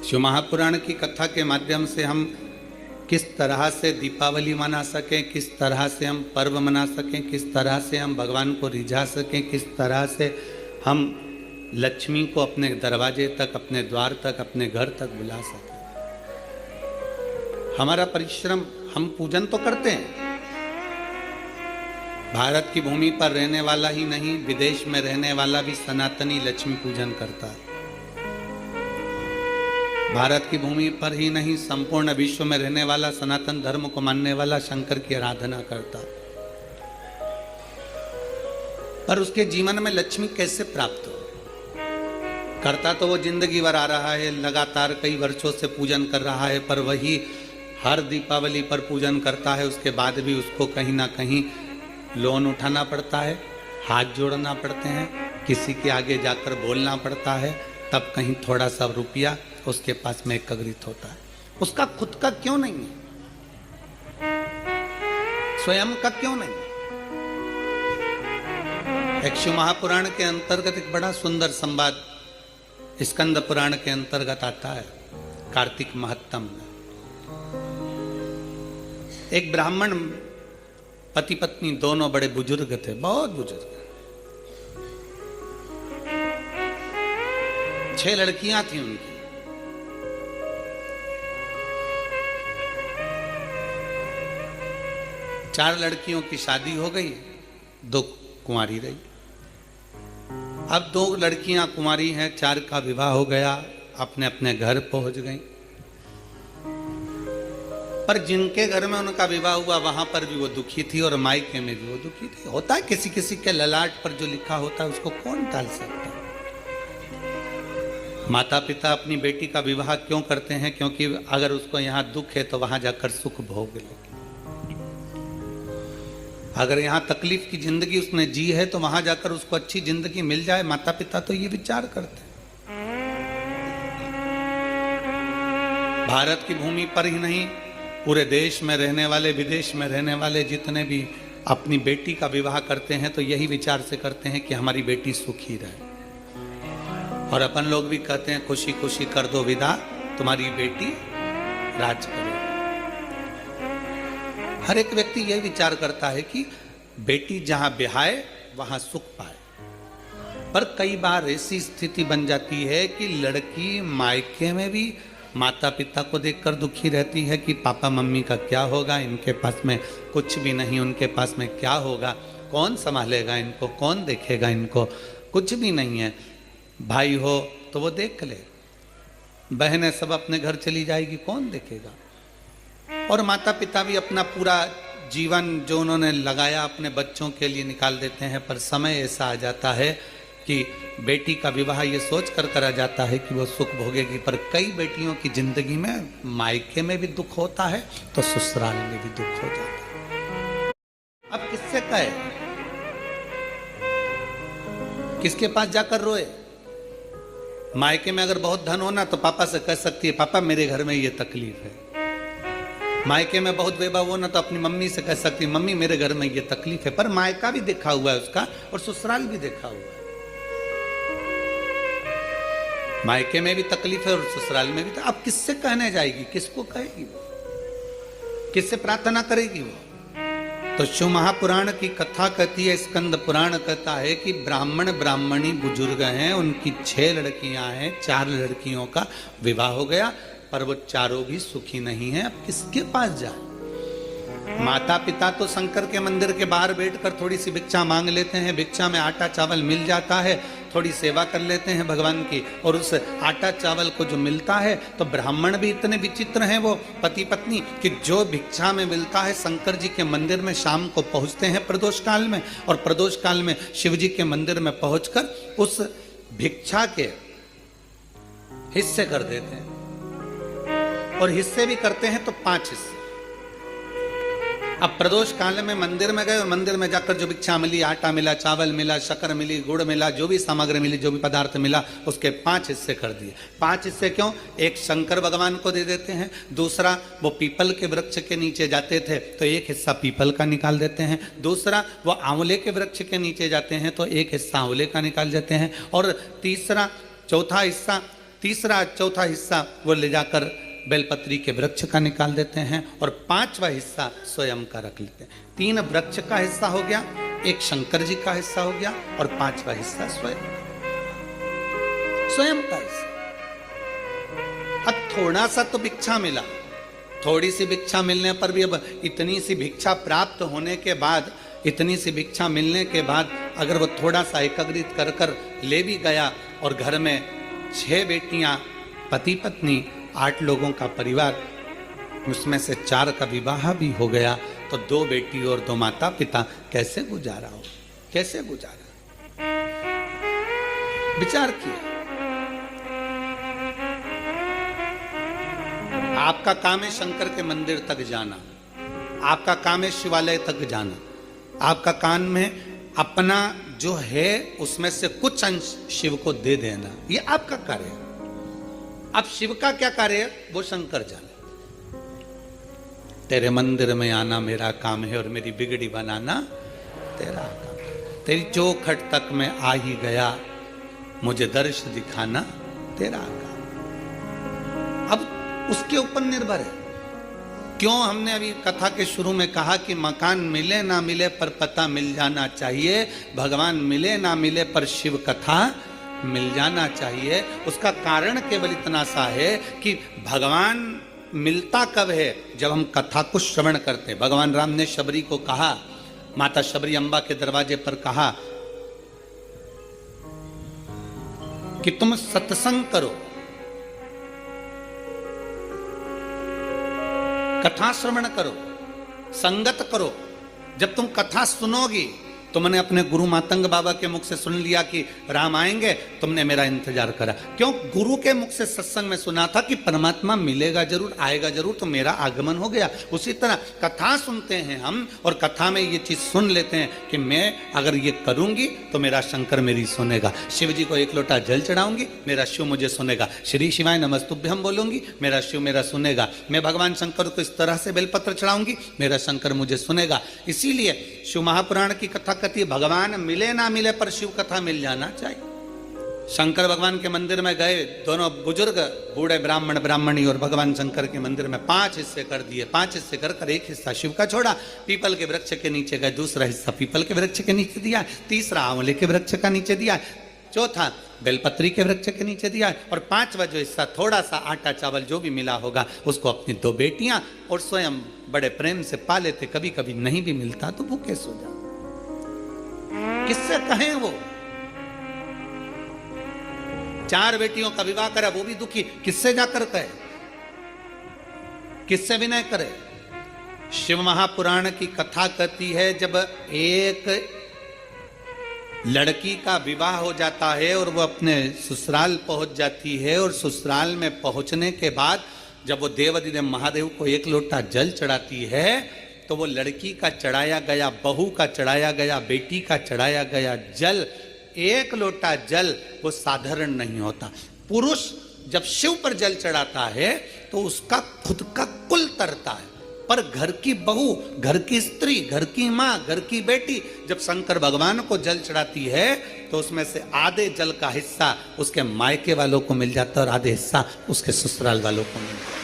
शिव महापुराण की कथा के माध्यम से हम किस तरह से दीपावली मना सकें, किस तरह से हम पर्व मना सकें, किस तरह से हम भगवान को रिझा सकें, किस तरह से हम लक्ष्मी को अपने दरवाजे तक, अपने द्वार तक, अपने घर तक बुला सकें। हमारा परिश्रम, हम पूजन तो करते हैं। भारत की भूमि पर रहने वाला ही नहीं, विदेश में रहने वाला भी सनातनी लक्ष्मी पूजन करता है। भारत की भूमि पर ही नहीं, संपूर्ण विश्व में रहने वाला, सनातन धर्म को मानने वाला शंकर की आराधना करता। पर उसके जीवन में लक्ष्मी कैसे प्राप्त हो? करता तो वो जिंदगी भर आ रहा है, लगातार कई वर्षों से पूजन कर रहा है, पर वही हर दीपावली पर पूजन करता है। उसके बाद भी उसको कहीं ना कहीं लोन उठाना पड़ता है, हाथ जोड़ना पड़ते हैं, किसी के आगे जाकर बोलना पड़ता है, तब कहीं थोड़ा सा रुपया उसके पास में एकत्रित होता है। उसका खुद का क्यों नहीं है? स्वयं का क्यों नहीं? एक शिव महापुराण के अंतर्गत एक बड़ा सुंदर संवाद स्कंद पुराण के अंतर्गत आता है। कार्तिक महत्तम में एक ब्राह्मण पति पत्नी दोनों बड़े बुजुर्ग थे, बहुत बुजुर्ग। 6 लड़कियां थी उनकी। चार लड़कियों की शादी हो गई, 2 कुंवारी रही। अब 2 लड़कियां कुंवारी हैं, 4 का विवाह हो गया, अपने अपने घर पहुंच गई। पर जिनके घर में उनका विवाह हुआ वहां पर भी वो दुखी थी और मायके में भी वो दुखी थी। होता है किसी किसी के ललाट पर जो लिखा होता है उसको कौन टाल सकता है? माता पिता अपनी बेटी का विवाह क्यों करते हैं? क्योंकि अगर उसको यहाँ दुख है तो वहां जाकर सुख भोग ले। अगर यहाँ तकलीफ की जिंदगी उसने जी है तो वहां जाकर उसको अच्छी जिंदगी मिल जाए। माता पिता तो ये विचार करते हैं। भारत की भूमि पर ही नहीं, पूरे देश में रहने वाले, विदेश में रहने वाले जितने भी अपनी बेटी का विवाह करते हैं तो यही विचार से करते हैं कि हमारी बेटी सुखी रहे। और अपन लोग भी कहते हैं खुशी खुशी कर दो विदा, तुम्हारी बेटी राज करे। हर एक व्यक्ति यह विचार करता है कि बेटी जहां ब्याहे वहां सुख पाए। पर कई बार ऐसी स्थिति बन जाती है कि लड़की मायके में भी माता पिता को देखकर दुखी रहती है कि पापा मम्मी का क्या होगा, इनके पास में कुछ भी नहीं, उनके पास में क्या होगा, कौन संभालेगा इनको, कौन देखेगा इनको, कुछ भी नहीं है। भाई हो तो वो देख ले, बहनें सब अपने घर चली जाएगी, कौन देखेगा? और माता पिता भी अपना पूरा जीवन जो उन्होंने लगाया अपने बच्चों के लिए निकाल देते हैं। पर समय ऐसा आ जाता है कि बेटी का विवाह ये सोच कर करा जाता है कि वो सुख भोगेगी। पर कई बेटियों की जिंदगी में मायके में भी दुख होता है तो ससुराल में भी दुख हो जाता है। अब किससे कहे, किसके पास जाकर रोए? मायके में अगर बहुत धन होना तो पापा से कह सकती है पापा मेरे घर में ये तकलीफ है। मायके में बहुत वैभव होना तो अपनी मम्मी से कह सकती है मम्मी मेरे घर में ये तकलीफ है। पर मायका भी देखा हुआ है उसका और ससुराल भी देखा हुआ है। मायके में भी तकलीफ है और ससुराल में भी। अब किससे कहने जाएगी, किसको कहेगी वो, किससे प्रार्थना करेगी वो? तो शिव महापुराण की कथा कहती है, स्कंद पुराण कहता है कि ब्राह्मण ब्राह्मणी बुजुर्ग हैं, उनकी 6 लड़कियां हैं, 4 लड़कियों का विवाह हो गया, पर वो चारों भी सुखी नहीं है। अब किसके पास जाए? माता पिता तो शंकर के मंदिर के बाहर बैठकर थोड़ी सी भिक्षा मांग लेते हैं, भिक्षा में आटा चावल मिल जाता है, थोड़ी सेवा कर लेते हैं भगवान की, और उस आटा चावल को जो मिलता है तो ब्राह्मण भी इतने विचित्र हैं वो पति पत्नी कि जो भिक्षा में मिलता है शंकर जी के मंदिर में शाम को पहुंचते हैं प्रदोष काल में, और प्रदोष काल में शिव जी के मंदिर में पहुंचकर उस भिक्षा के हिस्से कर देते हैं। और हिस्से भी करते हैं तो 5 हिस्से। अब प्रदोष काल में मंदिर में गए और मंदिर में जाकर जो भिक्षा मिली, आटा मिला, चावल मिला, शक्कर मिली, गुड़ मिला, जो भी सामग्री मिली, जो भी पदार्थ मिला, उसके 5 हिस्से कर दिए। 5 हिस्से क्यों? एक शंकर भगवान को दे देते हैं, दूसरा वो पीपल के वृक्ष के नीचे जाते थे तो एक हिस्सा पीपल का निकाल देते हैं, दूसरा वो आंवले के वृक्ष के नीचे जाते हैं तो एक हिस्सा आंवले का निकाल देते हैं, और तीसरा चौथा हिस्सा तीसरा चौथा हिस्सा वो ले जाकर बेलपत्री के वृक्ष का निकाल देते हैं और पांचवा हिस्सा स्वयं का रख लेते हैं। 3 वृक्ष का हिस्सा हो गया, 1 शंकर जी का हिस्सा हो गया और पांचवा हिस्सा स्वयं का हिस्सा। अब थोड़ा सा तो भिक्षा मिला, थोड़ी सी भिक्षा मिलने पर भी, अब इतनी सी भिक्षा प्राप्त होने के बाद, इतनी सी भिक्षा मिलने के बाद अगर वो थोड़ा सा एकत्रित कर कर ले भी गया और घर में 6 बेटियां, पति पत्नी, 8 लोगों का परिवार, उसमें से 4 का विवाह भी हो गया, तो 2 बेटी और 2 माता पिता कैसे गुजारा हो, कैसे गुजारा? विचार किया। आपका काम है शंकर के मंदिर तक जाना, आपका काम है शिवालय तक जाना, आपका काम में अपना जो है उसमें से कुछ अंश शिव को दे देना, ये आपका कार्य है। अब शिव का क्या कार्य है वो शंकर जाने। तेरे मंदिर में आना मेरा काम है और मेरी बिगड़ी बनाना तेरा काम। तेरी चौखट तक मैं आ ही गया, मुझे दर्श दिखाना तेरा काम। अब उसके ऊपर निर्भर है। क्यों हमने अभी कथा के शुरू में कहा कि मकान मिले ना मिले पर पता मिल जाना चाहिए, भगवान मिले ना मिले पर शिव कथा मिल जाना चाहिए। उसका कारण केवल इतना सा है कि भगवान मिलता कब है? जब हम कथा को श्रवण करते हैं। भगवान राम ने शबरी को कहा, माता शबरी अम्बा के दरवाजे पर कहा कि तुम सत्संग करो, कथा श्रवण करो, संगत करो। जब तुम कथा सुनोगी, तुमने अपने गुरु मातंग बाबा के मुख से सुन लिया कि राम आएंगे, तुमने मेरा इंतजार करा। क्यों? गुरु के मुख से सत्संग में सुना था कि परमात्मा मिलेगा जरूर, आएगा जरूर, तो मेरा आगमन हो गया। उसी तरह कथा सुनते हैं हम और कथा में ये चीज सुन लेते हैं कि मैं अगर ये करूंगी तो मेरा शंकर मेरी सुनेगा। शिव जी को 1 लोटा जल चढ़ाऊंगी, मेरा शिव मुझे सुनेगा। श्री शिवाय नमस्तुभ्यम बोलूंगी, मेरा शिव मेरा सुनेगा। मैं भगवान शंकर को इस तरह से बेलपत्र चढ़ाऊंगी, मेरा शंकर मुझे सुनेगा। इसीलिए शिव महापुराण की कथा कहती है भगवान मिले ना मिले पर शिव कथा मिल जाना चाहिए। शंकर भगवान के मंदिर में गए दोनों बुजुर्ग, बूढ़े ब्राह्मण ब्राह्मणी, और भगवान शंकर के मंदिर में 5 हिस्से कर दिए। 5 हिस्से कर 1 हिस्सा शिव का छोड़ा, पीपल के वृक्ष के नीचे गए, दूसरा हिस्सा पीपल के वृक्ष के नीचे दिया, तीसरा आंवले के वृक्ष का नीचे दिया, चौथा बेलपत्री के वृक्ष के नीचे दिया, और 5वां जो हिस्सा थोड़ा सा आटा चावल जो भी मिला होगा उसको अपनी 2 बेटियां और स्वयं बड़े प्रेम से पा लेते। कभी कभी नहीं भी मिलता तो भूखे सो जाते। किससे कहें? वो 4 बेटियों का विवाह करा, वो भी दुखी, किससे जाकर कहे, किससे विनय करे? शिव महापुराण की कथा कहती है जब एक लड़की का विवाह हो जाता है और वो अपने ससुराल पहुंच जाती है, और ससुराल में पहुंचने के बाद जब वो देवाधिदेव महादेव को 1 लोटा जल चढ़ाती है, तो वो लड़की का चढ़ाया गया, बहू का चढ़ाया गया, बेटी का चढ़ाया गया जल, 1 लोटा जल वो साधारण नहीं होता। पुरुष जब शिव पर जल चढ़ाता है तो उसका खुद का कुल तरता है, पर घर की बहू, घर की स्त्री, घर की माँ, घर की बेटी जब शंकर भगवान को जल चढ़ाती है तो उसमें से आधे जल का हिस्सा उसके मायके वालों को मिल जाता है और आधे हिस्सा उसके ससुराल वालों को मिल जाता है।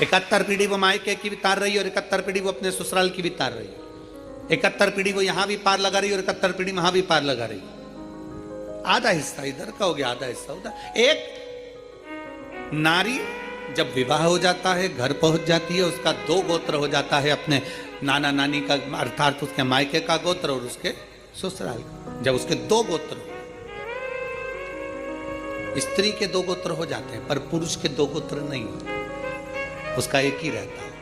71 पीढ़ी वो मायके की भी तार रही है और 71 पीढ़ी वो अपने ससुराल की भी तार रही है। 71 पीढ़ी वो यहां भी पार लगा रही है और 71 पीढ़ी वहां भी पार लगा रही है। आधा हिस्सा इधर का हो गया, आधा हिस्सा उधर। एक नारी जब विवाह हो जाता है, घर पहुंच जाती है, उसका 2 गोत्र हो जाता है, अपने नाना नानी का अर्थात उसके मायके का गोत्र और उसके ससुराल का। जब उसके 2 गोत्र, स्त्री के 2 गोत्र हो जाते हैं पर पुरुष के 2 गोत्र नहीं होते, उसका एक ही रहता है।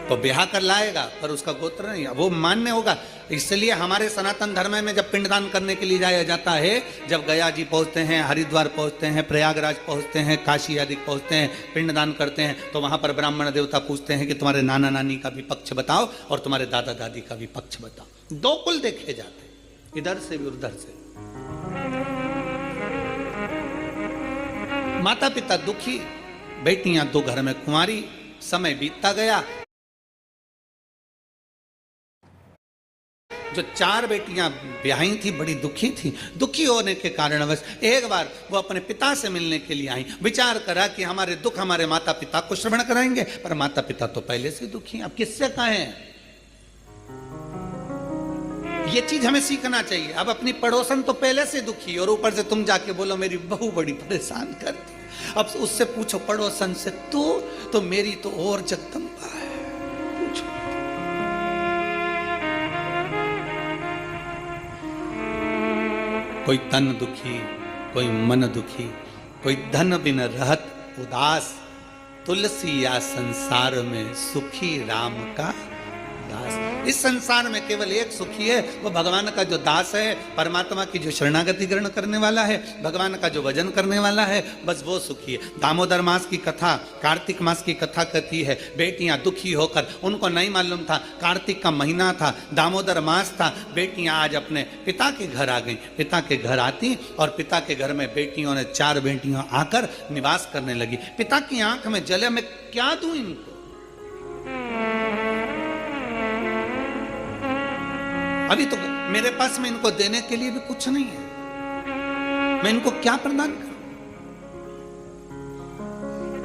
तो ब्याह कर लाएगा पर उसका गोत्र नहीं, वो मान्य होगा। इसलिए हमारे सनातन धर्म में जब पिंडदान करने के लिए जाया जाता है, जब गया जी पहुंचते हैं, हरिद्वार पहुंचते हैं, प्रयागराज पहुंचते हैं, काशी आदि पहुंचते हैं, पिंडदान करते हैं, तो वहां पर ब्राह्मण देवता पूछते हैं कि तुम्हारे नाना नानी का भी पक्ष बताओ और तुम्हारे दादा दादी का भी पक्ष बताओ। 2 कुल देखे जाते हैं, इधर से भी उधर से। माता पिता दुखी, बेटियां 2 घर में कुंवारी, समय बीतता गया। जो 4 बेटियां ब्याही थी बड़ी दुखी थी। दुखी होने के कारणवश एक बार वो अपने पिता से मिलने के लिए आई। विचार करा कि हमारे दुख हमारे माता पिता को श्रवण कराएंगे, पर माता पिता तो पहले से दुखी हैं, अब किससे कहें। ये चीज हमें सीखना चाहिए। अब अपनी पड़ोसन तो पहले से दुखी और ऊपर से तुम जाके बोलो मेरी बहू बड़ी परेशान करती। अब उससे पूछो पड़ोसन से, तो मेरी तो और जगदम्बा है, पूछो। कोई तन दुखी, कोई मन दुखी, कोई धन बिन रहत उदास, तुलसी या संसार में सुखी राम का दास। इस संसार में केवल एक सुखी है, वो भगवान का जो दास है, परमात्मा की जो शरणागति ग्रहण करने वाला है, भगवान का जो भजन करने वाला है, बस वो सुखी है। दामोदर मास की कथा, कार्तिक मास की कथा कहती है, बेटियां दुखी होकर, उनको नहीं मालूम था कार्तिक का महीना था, दामोदर मास था, बेटियां आज अपने पिता के घर आ गई। पिता के घर आती और पिता के घर में बेटियों ने 4 बेटियां आकर निवास करने लगी। पिता की आंख में जले, मैं क्या दूं इनको। अभी तो मेरे पास में इनको देने के लिए भी कुछ नहीं है, मैं इनको क्या प्रदान करूं।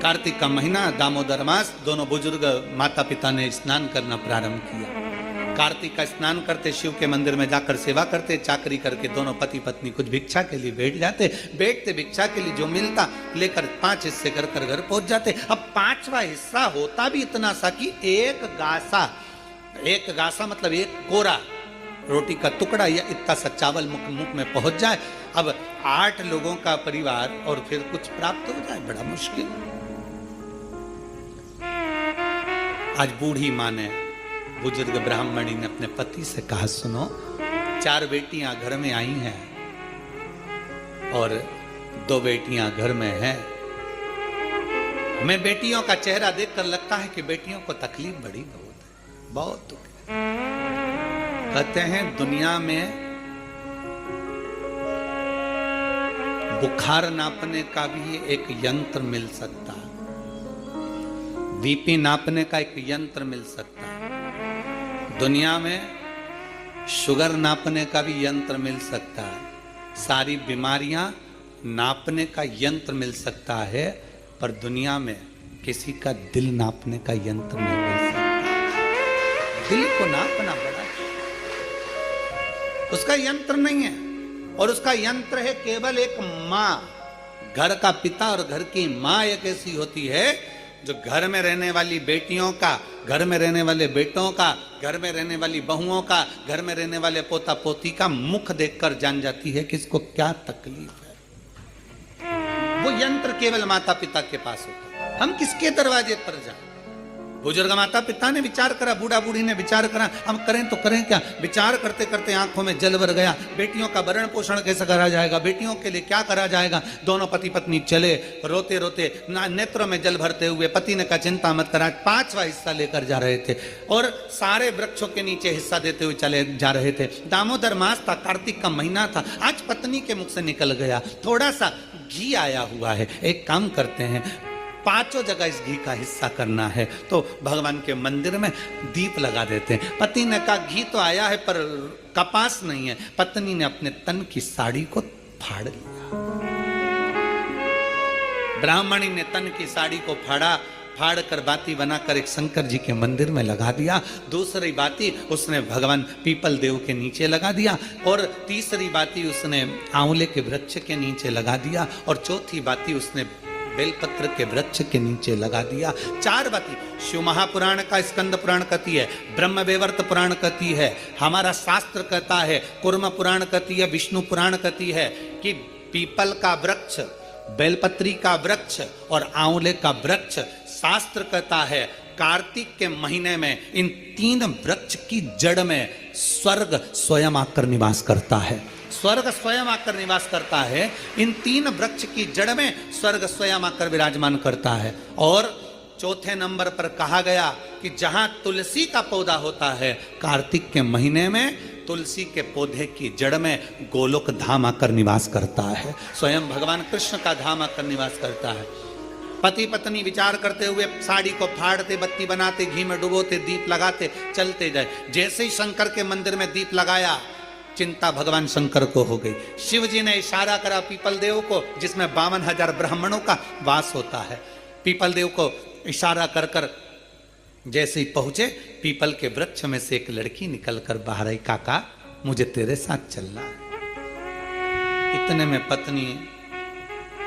कार्तिक का महीना, दामोदर मास, दोनों बुजुर्ग माता पिता ने स्नान करना प्रारंभ किया। कार्तिक का स्नान करते, शिव के मंदिर में जाकर सेवा करते, चाकरी करके दोनों पति पत्नी कुछ भिक्षा के लिए बैठ जाते। बैठते भिक्षा के लिए जो मिलता लेकर 5 हिस्से कर घर पहुंच जाते। अब 5वां हिस्सा होता भी इतना सा कि एक गासा मतलब एक कोरा रोटी का टुकड़ा या इतना सा चावल मुख में पहुंच जाए। अब 8 लोगों का परिवार और फिर कुछ प्राप्त हो जाए, बड़ा मुश्किल। आज बूढ़ी मां ने, बुजुर्ग ब्राह्मणी ने अपने पति से कहा, सुनो 4 बेटियां घर में आई हैं और 2 बेटियां घर में हैं। मैं बेटियों का चेहरा देखकर लगता है कि बेटियों को तकलीफ बड़ी बहुत दुख है। कहते हैं दुनिया में बुखार नापने का भी एक यंत्र मिल सकता है, बीपी नापने का एक यंत्र मिल सकता है, दुनिया में शुगर नापने का भी यंत्र मिल सकता है, सारी बीमारियां नापने का यंत्र मिल सकता है, पर दुनिया में किसी का दिल नापने का यंत्र नहीं मिल सकता। दिल को नापना बड़ा, उसका यंत्र नहीं है। और उसका यंत्र है केवल एक माँ। घर का पिता और घर की माँ एक ऐसी होती है जो घर में रहने वाली बेटियों का, घर में रहने वाले बेटों का, घर में रहने वाली बहुओं का, घर में रहने वाले पोता पोती का मुख देखकर जान जाती है कि इसको क्या तकलीफ है। वो यंत्र केवल माता पिता के पास होता है। हम किसके दरवाजे पर जाएं? बुजुर्ग माता पिता ने विचार करा, बूढ़ा बूढ़ी ने विचार करा, हम करें तो करें क्या। विचार करते करते आंखों में जल भर गया। बेटियों का भरण पोषण कैसे करा जाएगा, बेटियों के लिए क्या करा जाएगा। दोनों पति पत्नी चले, रोते रोते नेत्रों में जल भरते हुए। पति ने कहा चिंता मत करा, 5वां हिस्सा लेकर जा रहे थे और सारे वृक्षों के नीचे हिस्सा देते हुए चले जा रहे थे। दामोदर मास था, कार्तिक का महीना था। आज पत्नी के मुख से निकल गया, थोड़ा सा घी आया हुआ है, एक काम करते हैं 5 जगह इस घी का हिस्सा करना है, तो भगवान के मंदिर में दीप लगा देते हैं। पति ने कहा घी तो आया है पर कपास नहीं है। पत्नी ने अपने तन की साड़ी को फाड़ लिया। ब्राह्मणी ने तन की साड़ी को फाड़ कर बाती बनाकर एक शंकर जी के मंदिर में लगा दिया। दूसरी बाती उसने भगवान पीपल देव के नीचे लगा दिया और तीसरी बाती उसने आंवले के वृक्ष के नीचे लगा दिया और चौथी बाती उसने बेलपत्र के वृक्ष के नीचे लगा दिया। 4 बाती शिव महापुराण का स्कंद पुराण कहती है, ब्रह्म वेवर्त पुराण कहती है, हमारा शास्त्र कहता है, कुर्म पुराण कहती है, विष्णु पुराण कहती है कि पीपल का वृक्ष, बेलपत्री का वृक्ष और आंवले का वृक्ष, शास्त्र कहता है कार्तिक के महीने में इन 3 वृक्ष की जड़ में स्वर्ग स्वयं आकर निवास करता है। स्वर्ग स्वयं आकर निवास करता है। इन 3 वृक्ष की जड़ में स्वर्ग स्वयं आकर विराजमान करता है। और चौथे नंबर पर कहा गया कि जहां तुलसी का पौधा होता है, कार्तिक के महीने में तुलसी के पौधे की जड़ में गोलोक धाम आकर निवास करता है, स्वयं भगवान कृष्ण का धाम आकर निवास करता है। पति पत्नी विचार करते हुए साड़ी को फाड़ते, बत्ती बनाते, घी में डुबोते, दीप लगाते, चलते जाए। जैसे ही शंकर के मंदिर में दीप लगाया, चिंता भगवान शंकर को हो गई। शिव जी ने इशारा करा पीपल देव को, जिसमें 52,000 ब्राह्मणों का वास होता है। पीपल देव को इशारा कर कर जैसे ही पहुंचे, पीपल के वृक्ष में से एक लड़की निकलकर बाहर आई, काका मुझे तेरे साथ चलना है। इतने में पत्नी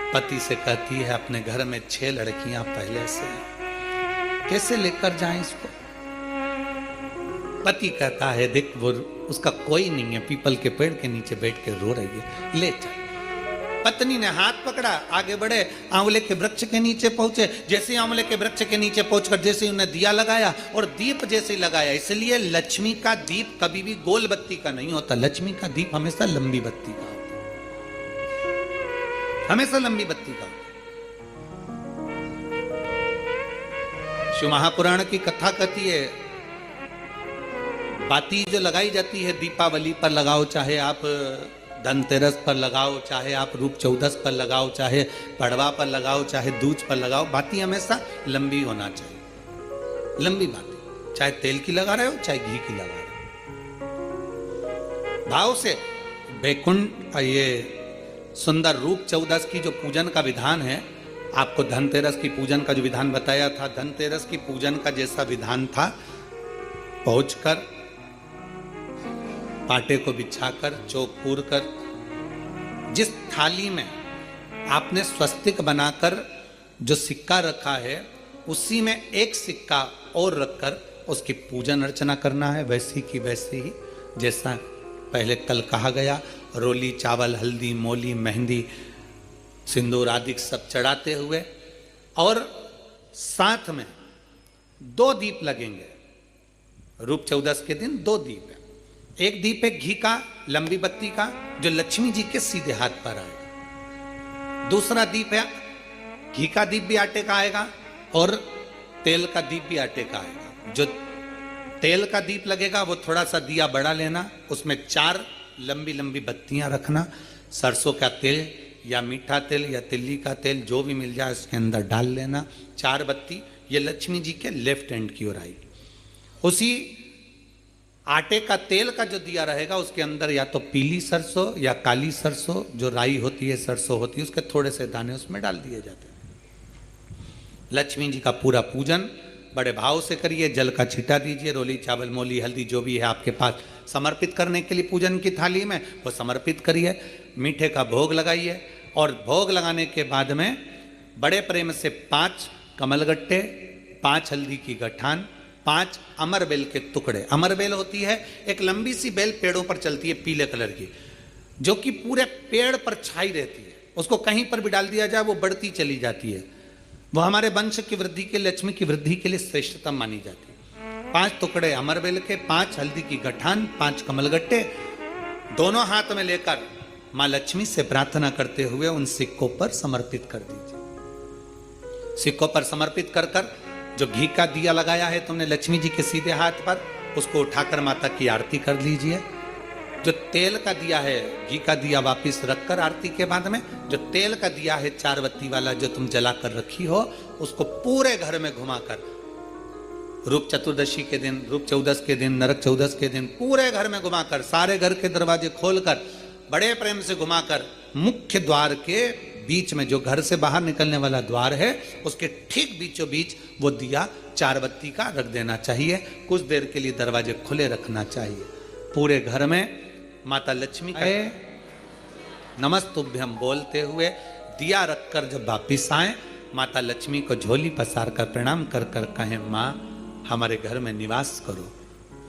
पति से कहती है, अपने घर में 6 लड़कियां पहले से, कैसे लेकर जाएं इसको। पति कहता है, देख वो उसका कोई नहीं है, पीपल के पेड़ के नीचे बैठ के रो रही है, ले चल। पत्नी ने हाथ पकड़ा, आगे बढ़े, आंवले के वृक्ष के नीचे पहुंचे। जैसे ही आंवले के वृक्ष के नीचे पहुंचकर जैसे उन्हें दिया लगाया, और दीप जैसे लगाया, इसलिए लक्ष्मी का दीप कभी भी गोल बत्ती का नहीं होता, लक्ष्मी का दीप हमेशा लंबी बत्ती का होता है, हमेशा लंबी बत्ती का होता है। शिव महापुराण की कथा कहती है, बाती जो लगाई जाती है दीपावली पर लगाओ, चाहे आप धनतेरस पर लगाओ, चाहे आप रूप चौदस पर लगाओ, चाहे पड़वा पर लगाओ, चाहे दूज पर लगाओ, बाती हमेशा लंबी होना चाहिए, लंबी बाती। चाहे तेल की लगा रहे हो, चाहे घी की लगा रहे हो, भाव से। वैकुंठ ये सुंदर रूप चौदस की जो पूजन का विधान है, आपको धनतेरस की पूजन का जो विधान बताया था, धनतेरस की पूजन का जैसा विधान था, पहुंचकर पाटे को बिछाकर, चौक पूर कर, जिस थाली में आपने स्वस्तिक बनाकर जो सिक्का रखा है, उसी में एक सिक्का और रखकर उसकी पूजन अर्चना करना है, वैसी की वैसी ही जैसा पहले कल कहा गया। रोली, चावल, हल्दी, मोली, मेहंदी, सिंदूर आदि सब चढ़ाते हुए, और साथ में 2 दीप लगेंगे। रूप चौदस के दिन 2 दीप है। एक दीप है घी का, लंबी बत्ती का, जो लक्ष्मी जी के सीधे हाथ पर आएगा। दूसरा दीप है घी का दीप भी आटे का आएगा, और तेल का दीप भी आटे का आएगा। जो तेल का दीप लगेगा वो थोड़ा सा दिया बड़ा लेना, उसमें 4 लंबी लंबी बत्तियां रखना, सरसों का तेल या मीठा तेल या तिल्ली का तेल जो भी मिल जाए उसके अंदर डाल लेना। 4 बत्ती ये लक्ष्मी जी के लेफ्ट हैंड की ओर आएगी। उसी आटे का तेल का जो दिया रहेगा, उसके अंदर या तो पीली सरसों या काली सरसों, जो राई होती है, सरसों होती है, उसके थोड़े से दाने उसमें डाल दिए जाते हैं। लक्ष्मी जी का पूरा पूजन बड़े भाव से करिए, जल का छींटा दीजिए, रोली, चावल, मोली, हल्दी जो भी है आपके पास समर्पित करने के लिए पूजन की थाली में, वो समर्पित करिए। मीठे का भोग लगाइए, और भोग लगाने के बाद में बड़े प्रेम से 5 कमलगट्टे, 5 हल्दी की गठान, 5 अमर बेल के टुकड़े। अमर बेल होती है एक लंबी सी बेल, पेड़ों पर चलती है, पीले कलर की, जो कि पूरे पेड़ पर छाई रहती है, उसको कहीं पर भी डाल दिया जाए वो बढ़ती चली जाती है। वो हमारे वंश की वृद्धि के, लक्ष्मी की वृद्धि के लिए श्रेष्ठतम मानी जाती है। 5 टुकड़े अमर बेल के, 5 हल्दी की गठान, 5 कमलगट्टे, दोनों हाथ में लेकर मां लक्ष्मी से प्रार्थना करते हुए उन सिक्कों पर समर्पित कर दीजिए। सिक्कों पर समर्पित कर कर जो घी का दिया लगाया है तुमने लक्ष्मी जी के सीधे हाथ पर, उसको उठाकर माता की आरती कर लीजिए। जो तेल का दिया है, घी का दिया वापिस रखकर आरती के बाद में, जो तेल का दिया है 4 बत्ती वाला जो तुम जला कर रखी हो, उसको पूरे घर में घुमाकर, रूप चतुर्दशी के दिन, रूप चौदस के दिन, नरक चौदस के दिन, पूरे घर में घुमाकर, सारे घर के दरवाजे खोलकर, बड़े प्रेम से घुमाकर, मुख्य द्वार के बीच में, जो घर से बाहर निकलने वाला द्वार है, उसके ठीक बीचों बीच वो दिया 4 बत्ती का रख देना चाहिए। कुछ देर के लिए दरवाजे खुले रखना चाहिए। पूरे घर में माता लक्ष्मी का नमस्तुभ्यम बोलते हुए दिया रखकर जब वापिस आए, माता लक्ष्मी को झोली पसार कर प्रणाम कर कर कहें, माँ हमारे घर में निवास करो,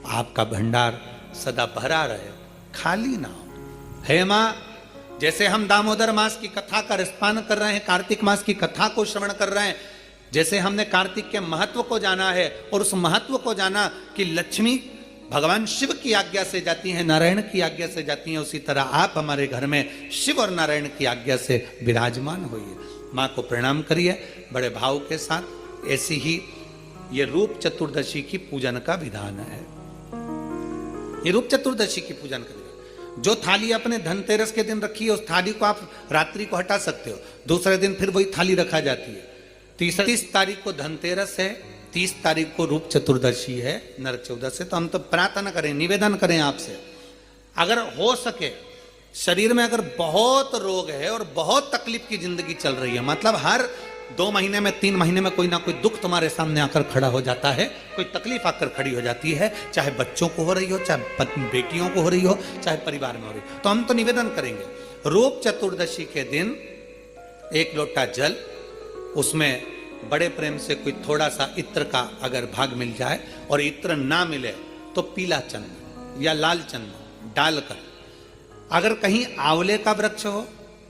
आपका भंडार सदा भरा रहे, खाली ना हो। हे माँ, जैसे हम दामोदर मास की कथा का रसपान कर रहे हैं, कार्तिक मास की कथा को श्रवण कर रहे हैं, जैसे हमने कार्तिक के महत्व को जाना है और उस महत्व को जाना कि लक्ष्मी भगवान शिव की आज्ञा से जाती हैं, नारायण की आज्ञा से जाती हैं, उसी तरह आप हमारे घर में शिव और नारायण की आज्ञा से विराजमान होइए। माँ को प्रणाम करिए बड़े भाव के साथ। ऐसी ही ये रूप चतुर्दशी की पूजन का विधान है। ये रूप चतुर्दशी की पूजन का विधान, जो थाली अपने धनतेरस के दिन रखी है, उस थाली को आप रात्रि को हटा सकते हो, दूसरे दिन फिर वही थाली रखा जाती है। 30 तारीख को धनतेरस है, 30 तारीख को रूप चतुर्दशी है, नरक चौदस है। तो हम तो प्रार्थना करें, निवेदन करें आपसे, अगर हो सके शरीर में अगर बहुत रोग है और बहुत तकलीफ की जिंदगी चल रही है, मतलब हर 2 महीने में 3 महीने में कोई ना कोई दुख तुम्हारे सामने आकर खड़ा हो जाता है, कोई तकलीफ आकर खड़ी हो जाती है, चाहे बच्चों को हो रही हो, चाहे बेटियों को हो रही हो, चाहे परिवार में हो रही हो, तो हम तो निवेदन करेंगे रूप चतुर्दशी के दिन 1 लोटा जल, उसमें बड़े प्रेम से कोई थोड़ा सा इत्र का अगर भाग मिल जाए, और इत्र ना मिले तो पीला चंदन या लाल चंदन डालकर, अगर कहीं आंवले का वृक्ष हो,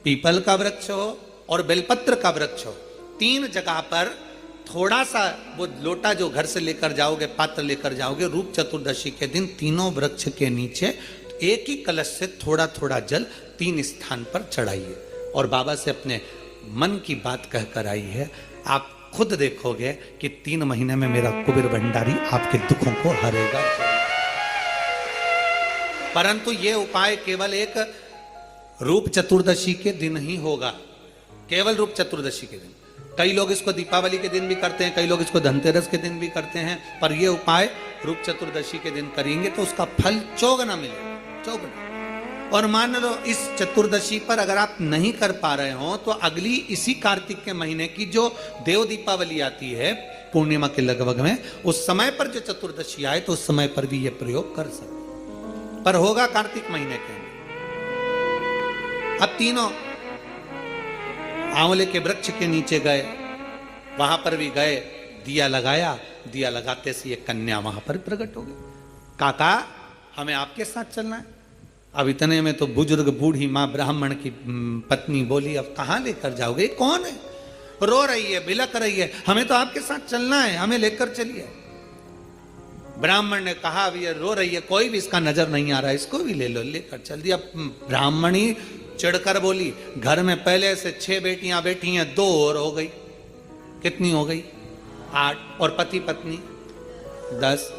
पीपल का वृक्ष हो और बेलपत्र का वृक्ष हो, 3 जगह पर थोड़ा सा वो लोटा जो घर से लेकर जाओगे, पात्र लेकर जाओगे, रूप चतुर्दशी के दिन तीनों वृक्ष के नीचे एक ही कलश से थोड़ा थोड़ा जल 3 स्थान पर चढ़ाइए और बाबा से अपने मन की बात कहकर आई है। आप खुद देखोगे कि 3 महीने में मेरा कुबेर भंडारी आपके दुखों को हरेगा। परंतु ये उपाय केवल एक रूप चतुर्दशी के दिन ही होगा, केवल रूप चतुर्दशी के दिन। कई लोग इसको दीपावली के दिन भी करते हैं, कई लोग इसको धनतेरस के दिन भी करते हैं, पर यह उपाय रूप चतुर्दशी के दिन करेंगे तो उसका फल चौगुना मिलेगा, चौगुना। और मान लो इस चतुर्दशी पर अगर आप नहीं कर पा रहे हो तो अगली इसी कार्तिक के महीने की जो देव दीपावली आती है पूर्णिमा के लगभग में, उस समय पर जो चतुर्दशी आए तो उस समय पर भी यह प्रयोग कर सकते, पर होगा कार्तिक महीने के अंदर। अब तीनों आंवले के वृक्ष के नीचे गए, वहां पर भी गए, दिया लगाया, दिया लगाते से एक कन्या वहां पर प्रकट हो गई। काका हमें आपके साथ चलना है। अब इतने में तो बुजुर्ग बूढ़ी माँ ब्राह्मण की पत्नी बोली, अब कहाँ लेकर जाओगे, कौन है, रो रही है, बिलक रही है, हमें तो आपके साथ चलना है, हमें लेकर चलिए। ब्राह्मण ने कहा अब ये रो रही है, कोई भी इसका नजर नहीं आ रहा है, इसको भी ले लो, लेकर चल दिया। ब्राह्मणी चिढ़कर बोली, घर में पहले से 6 बेटियां बैठी हैं, 2 और हो गई, कितनी हो गई, 8, और पति पत्नी 10।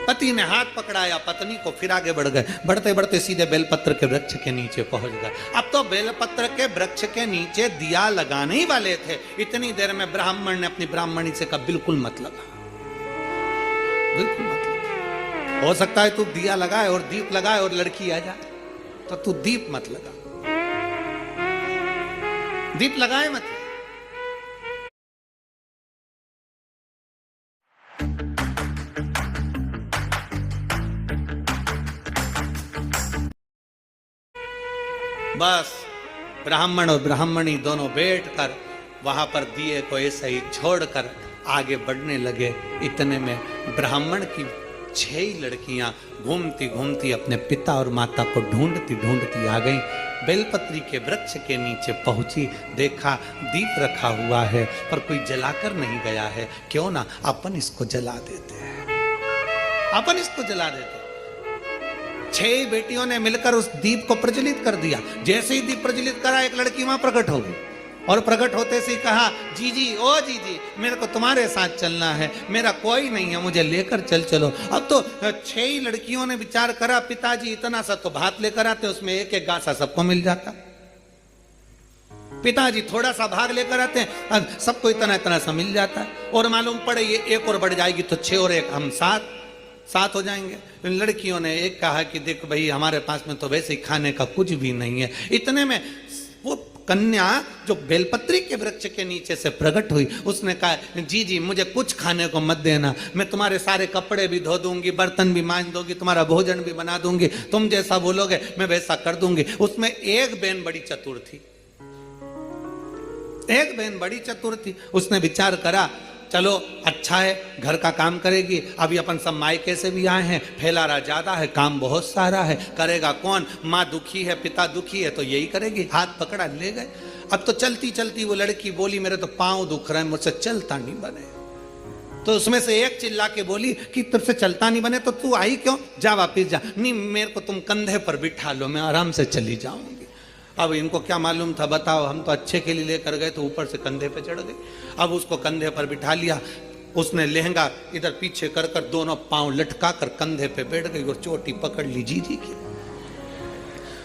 पति ने हाथ पकड़ाया पत्नी को, फिर आगे बढ़ गए, बढ़ते बढ़ते सीधे बेलपत्र के वृक्ष के नीचे पहुंच गए। अब तो बेलपत्र के वृक्ष के नीचे दिया लगाने ही वाले थे, इतनी देर में ब्राह्मण ने अपनी ब्राह्मणी से कहा बिल्कुल मत लगा, बिल्कुल मत लगा, हो सकता है तू दिया लगाए और दीप लगाए और लड़की आ जाए, तो तू दीप मत लगा, दीप लगाए मत। बस ब्राह्मण और ब्राह्मणी दोनों बैठकर वहां पर दिए को ऐसे ही छोड़कर आगे बढ़ने लगे। इतने में ब्राह्मण की 6 लड़कियां घूमती घूमती अपने पिता और माता को ढूंढती ढूंढती आ गई। बेलपत्री के वृक्ष के नीचे पहुंची, देखा दीप रखा हुआ है पर कोई जलाकर नहीं गया है, क्यों ना अपन इसको जला देते हैं, अपन इसको जला देते हैं। 6 बेटियों ने मिलकर उस दीप को प्रज्वलित कर दिया। जैसे ही दीप प्रज्वलित करा, एक लड़की वहां प्रकट हो गई और प्रकट होते से कहा, जीजी ओ जीजी मेरे को तुम्हारे साथ चलना है, मेरा कोई नहीं है, मुझे लेकर चलो। अब तो 6 लड़कियों ने विचार करा, पिताजी इतना सा तो भात लेकर आते, उसमें एक एक गासा सबको मिल जाता, पिताजी थोड़ा सा भाग लेकर आते हैं, सबको इतना इतना सा मिल जाता है, और मालूम पड़े ये एक और बढ़ जाएगी तो 6 और 1 हम 7 हो जाएंगे। लड़कियों ने एक कहा कि देख भाई हमारे पास में तो वैसे ही खाने का कुछ भी नहीं है। इतने में वो कन्या जो बेलपत्री के वृक्ष के नीचे से प्रकट हुई, उसने कहा जी मुझे कुछ खाने को मत देना, मैं तुम्हारे सारे कपड़े भी धो दूंगी, बर्तन भी मांज दूंगी, तुम्हारा भोजन भी बना दूंगी, तुम जैसा बोलोगे मैं वैसा कर दूंगी। उसमें एक बहन बड़ी चतुर थी, एक बहन बड़ी चतुर थी। उसने विचार करा चलो अच्छा है, घर का काम करेगी, अभी अपन सब मायके से भी आए हैं, फैलारा ज्यादा है, काम बहुत सारा है, करेगा कौन, माँ दुखी है, पिता दुखी है, तो यही करेगी। हाथ पकड़ा ले गए। अब तो चलती चलती वो लड़की बोली मेरे तो पांव दुख रहे हैं, मुझसे चलता नहीं बने। तो उसमें से एक चिल्ला के बोली कि तुझसे चलता नहीं बने तो तू आई क्यों, जा वापिस जा। नहीं मेरे को तुम कंधे पर बिठा लो, मैं आराम से चली जाऊंगी। अब इनको क्या मालूम था, बताओ, हम तो अच्छे के लिए लेकर गए तो ऊपर से कंधे पे चढ़ गए। अब उसको कंधे पर बिठा लिया, उसने लहंगा इधर पीछे कर कर दोनों पांव लटका कर कंधे पे बैठ गई और चोटी पकड़ ली जीजी की।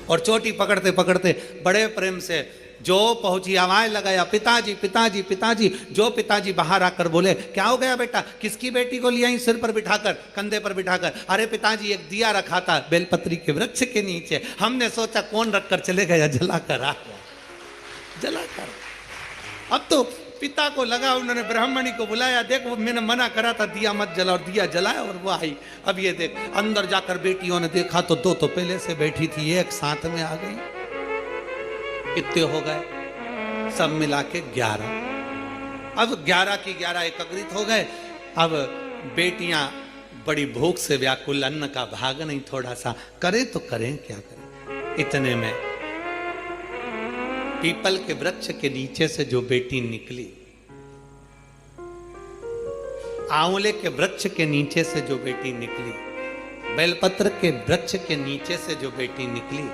और चोटी पकड़ते पकड़ते बड़े प्रेम से जो पहुंची आवाज लगाया, पिताजी पिताजी पिताजी। जो पिताजी बाहर आकर बोले, क्या हो गया बेटा, किसकी बेटी को लिया सिर पर बिठाकर, कंधे पर बिठाकर? अरे पिताजी एक दिया रखा था बेलपत्री के वृक्ष के नीचे, हमने सोचा कौन रखकर चले गया, जलाकर आ गया, जलाकर। अब तो पिता को लगा, उन्होंने ब्राह्मणी को बुलाया, देख वो मैंने मना करा था दिया मत जला, और दिया जलाया और वो आई। अब ये देख, अंदर जाकर बेटियों ने देखा तो दो तो पहले से बैठी थी, एक साथ में आ गई। कितने हो गए? सब मिला के 11। अब 11 की 11 एकत्रित हो गए। अब बेटियां बड़ी भूख से व्याकुल, अन्न का भाग नहीं, थोड़ा सा करें तो करें क्या करें। इतने में पीपल के वृक्ष के नीचे से जो बेटी निकली, आंवले के वृक्ष के नीचे से जो बेटी निकली, बेलपत्र के वृक्ष के नीचे से जो बेटी निकली,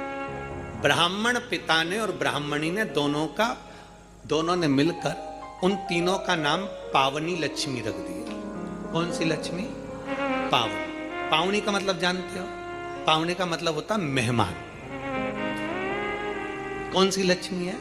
ब्राह्मण पिता ने और ब्राह्मणी ने दोनों ने मिलकर उन तीनों का नाम पावनी लक्ष्मी रख दिया। कौन सी लक्ष्मी? पावनी। पावनी का मतलब जानते हो? पावनी का मतलब होता मेहमान। कौन सी लक्ष्मी है?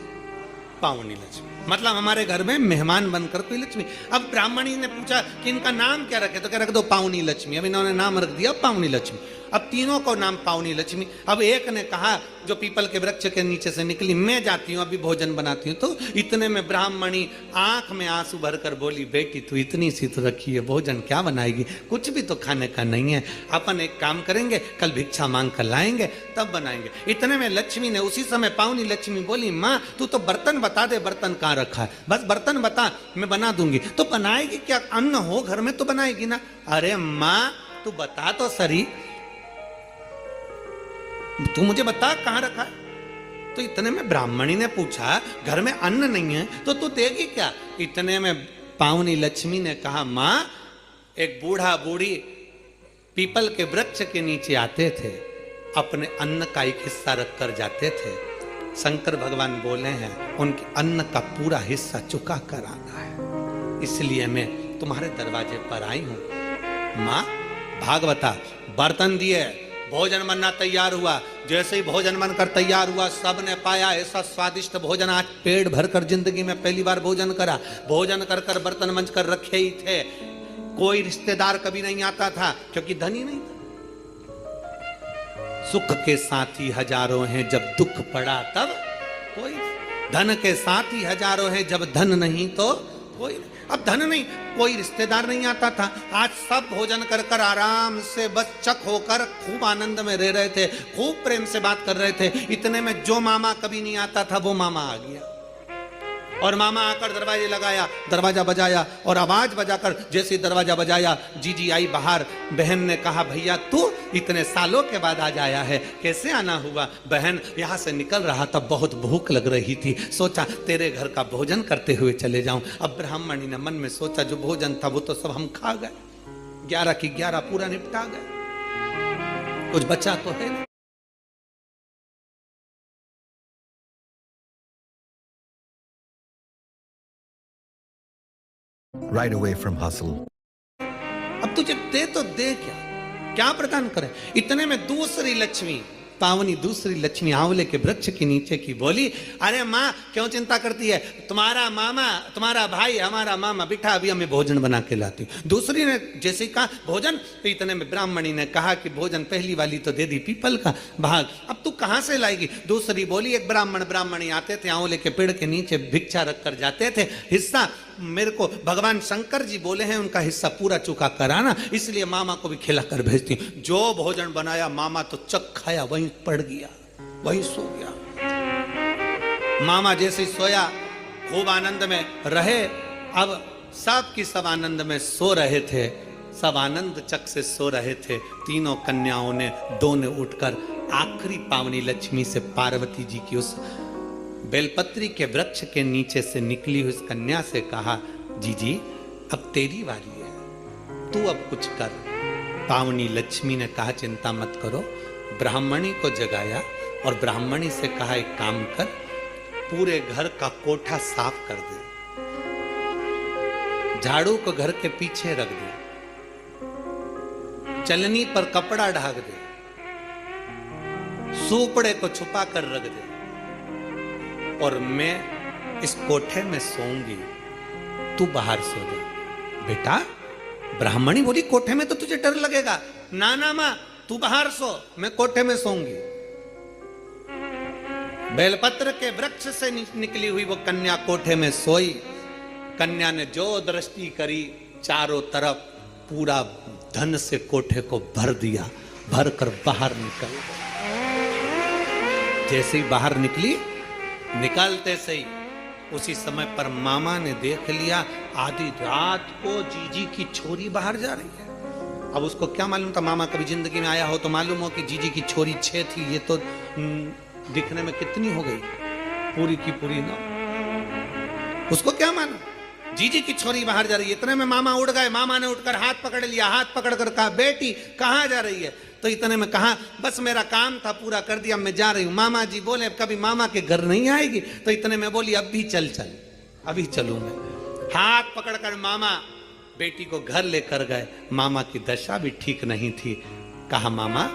पावनी लक्ष्मी, मतलब हमारे घर में मेहमान बनकर कोई लक्ष्मी। अब ब्राह्मणी ने पूछा कि इनका नाम क्या रखे, तो क्या रख दो पावनी लक्ष्मी। अब इन्होंने नाम रख दिया पावनी लक्ष्मी। अब तीनों को नाम पावनी लक्ष्मी। अब एक ने कहा, जो पीपल के वृक्ष के नीचे से निकली, मैं जाती हूँ अभी भोजन बनाती हूँ। तो इतने में ब्राह्मणी आंख में आंसू भरकर बोली, बेटी तू इतनी सी तो रखी है, भोजन क्या बनाएगी, कुछ भी तो खाने का नहीं है। अपन एक काम करेंगे, कल भिक्षा मांग कर लाएंगे तब बनाएंगे। इतने में लक्ष्मी ने उसी समय पावनी लक्ष्मी बोली, माँ तू तो बर्तन बता दे, बर्तन कहाँ रखा है, बस बर्तन बता, मैं बना दूंगी। तो बनाएगी क्या, अन्न हो घर में तो बनाएगी ना। अरे माँ तू बता तो सही, तू मुझे बता कहां रखा है। तो इतने में ब्राह्मणी ने पूछा, घर में अन्न नहीं है तो तू देगी क्या। इतने में पावनी लक्ष्मी ने कहा, मां एक बूढ़ा बूढ़ी पीपल के वृक्ष के नीचे आते थे, अपने अन्न का एक हिस्सा रख कर जाते थे। शंकर भगवान बोले हैं, उनके अन्न का पूरा हिस्सा चुका कर आना है, इसलिए मैं तुम्हारे दरवाजे पर आई हूं। मां भागवता, बर्तन दिए, भोजन बनना तैयार हुआ। जैसे ही भोजन बनकर तैयार हुआ, सबने पाया ऐसा स्वादिष्ट भोजन, आज पेट भरकर जिंदगी में पहली बार भोजन करा। भोजन कर कर बर्तन मंज कर रखे ही थे। कोई रिश्तेदार कभी नहीं आता था, क्योंकि धनी नहीं था। सुख के साथी हजारों हैं, जब दुख पड़ा तब कोई नहीं। धन के साथी हजारों हैं, जब धन नहीं तो कोई नहीं। अब धन नहीं, कोई रिश्तेदार नहीं आता था। आज सब भोजन कर कर आराम से बस चक होकर खूब आनंद में रह रहे थे, खूब प्रेम से बात कर रहे थे। इतने में जो मामा कभी नहीं आता था, वो मामा आ गया। और मामा आकर दरवाजे लगाया, दरवाजा बजाया, और आवाज बजाकर जैसे दरवाजा बजाया, जीजी आई बाहर। बहन ने कहा, भैया तू इतने सालों के बाद आज आया है, कैसे आना हुआ। बहन, यहाँ से निकल रहा था, बहुत भूख लग रही थी, सोचा तेरे घर का भोजन करते हुए चले जाऊं। अब ब्राह्मणी ने मन में सोचा, जो भोजन था वो तो सब हम खा गए, 11 की 11 पूरा निपटा गए, कुछ बचा तो है नहीं। Right away from hustle. अब तुझे दे तो दे क्या प्रदान करे। इतने में दूसरी लक्ष्मी, पावनी दूसरी लक्ष्मी आंवले के वृक्ष के नीचे की बोली, अरे माँ क्यों चिंता करती है, तुम्हारा मामा, तुम्हारा भाई, हमारा मामा बिठा, अभी हमें भोजन बना के लाती। दूसरी ने जैसे कहा भोजन, तो इतने में ब्राह्मणी ने कहा कि भोजन पहली वाली तो दे दी पीपल का भाग, अब तू कहां से लाएगी। दूसरी बोली, एक ब्राह्मणी आते थे, आंवले के पेड़ के नीचे भिक्षा रख कर जाते थे, हिस्सा मेरे को भगवान शंकर जी बोले हैं उनका हिस्सा पूरा चुका कराना, इसलिए मामा को भी खिला कर भेजती। जो भोजन बनाया मामा तो चक खाया, वहीं पड़ गया, वहीं सो गया। मामा जैसे सोया, खूब आनंद में रहे। अब सब की सब आनंद में सो रहे थे, सब आनंद चक से सो रहे थे। तीनों कन्याओं ने, दो ने उठकर आखिरी पावनी लक्ष्मी से, पार्वती जी की उस बेलपत्री के वृक्ष के नीचे से निकली हुई कन्या से कहा, जीजी अब तेरी बारी है, तू अब कुछ कर। पावनी लक्ष्मी ने कहा, चिंता मत करो। ब्राह्मणी को जगाया और ब्राह्मणी से कहा, एक काम कर, पूरे घर का कोठा साफ कर दे, झाड़ू को घर के पीछे रख दे, चलनी पर कपड़ा ढाक दे, सूपड़े को छुपा कर रख दे, और मैं इस कोठे में सोऊंगी, तू बाहर सो जा। बेटा, ब्राह्मणी बोली कोठे में तो तुझे डर लगेगा। ना ना मां, तू बाहर सो, मैं कोठे में सोऊंगी। बेलपत्र के वृक्ष से निकली हुई वो कन्या कोठे में सोई। कन्या ने जो दृष्टि करी, चारों तरफ पूरा धन से कोठे को भर दिया, भर कर बाहर निकल। जैसे ही बाहर निकली, निकलते से ही उसी समय पर मामा ने देख लिया, आधी रात को जीजी की छोरी बाहर जा रही है। अब उसको क्या मालूम था, मामा कभी जिंदगी में आया हो तो मालूम हो कि जीजी की छोरी 6 थी, ये तो दिखने में कितनी हो गई, पूरी की पूरी ना। उसको क्या मालूम, जीजी की छोरी बाहर जा रही है। इतने में मामा उड़ गए। मामा ने उठकर हाथ पकड़ लिया, हाथ पकड़कर कहा, बेटी कहाँ जा रही है? तो इतने में कहा, बस मेरा काम था पूरा कर दिया, मैं जा रही हूं। मामा जी बोले, कभी मामा के घर नहीं आएगी? तो इतने में बोली, अब भी चल चल, अभी चलूं मैं। हाथ पकड़कर मामा बेटी को घर लेकर गए। मामा की दशा भी ठीक नहीं थी। कहा, मामा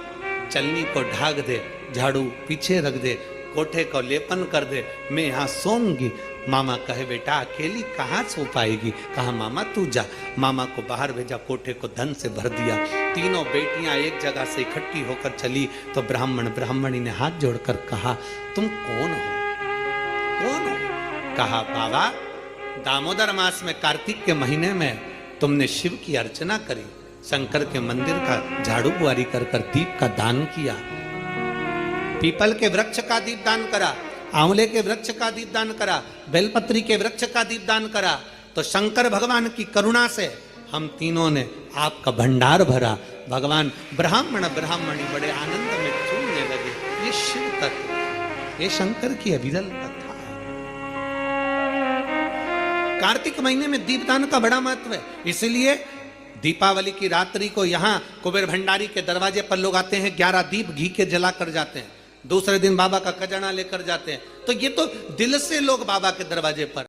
चलनी को ढाक दे, झाड़ू पीछे रख दे, कोठे को लेपन कर दे, मैं यहां सोऊंगी। मामा कहे, बेटा अकेली कहाँ सो पाएगी? कहा, मामा तू जा। मामा को बाहर भेजा, कोठे को धन से भर दिया। तीनों बेटियां एक जगह से इकट्ठी होकर चली तो ब्राह्मणी ने हाथ जोड़कर कहा, तुम कौन हो? कौन हो? कहा, बाबा दामोदर मास में कार्तिक के महीने में तुमने शिव की अर्चना करी, शंकर के मंदिर का झाड़ू बुआरी कर कर दीप का दान किया, पीपल के वृक्ष का दीप दान करा, आंवले के वृक्ष का दीप दान करा, बेलपत्री के वृक्ष का दीप दान करा, तो शंकर भगवान की करुणा से हम तीनों ने आपका भंडार भरा। भगवान ब्राह्मणी बड़े आनंद में झूमने लगे। ये शिव तत्व, ये शंकर की अविरल कथा है। कार्तिक महीने में दीपदान का बड़ा महत्व है। इसलिए दीपावली की रात्रि को यहाँ कुबेर भंडारी के दरवाजे पर लोग आते हैं, 11 दीप घी के जला कर जाते हैं। दूसरे दिन बाबा का खजाना लेकर जाते हैं। तो ये तो दिल से लोग बाबा के दरवाजे पर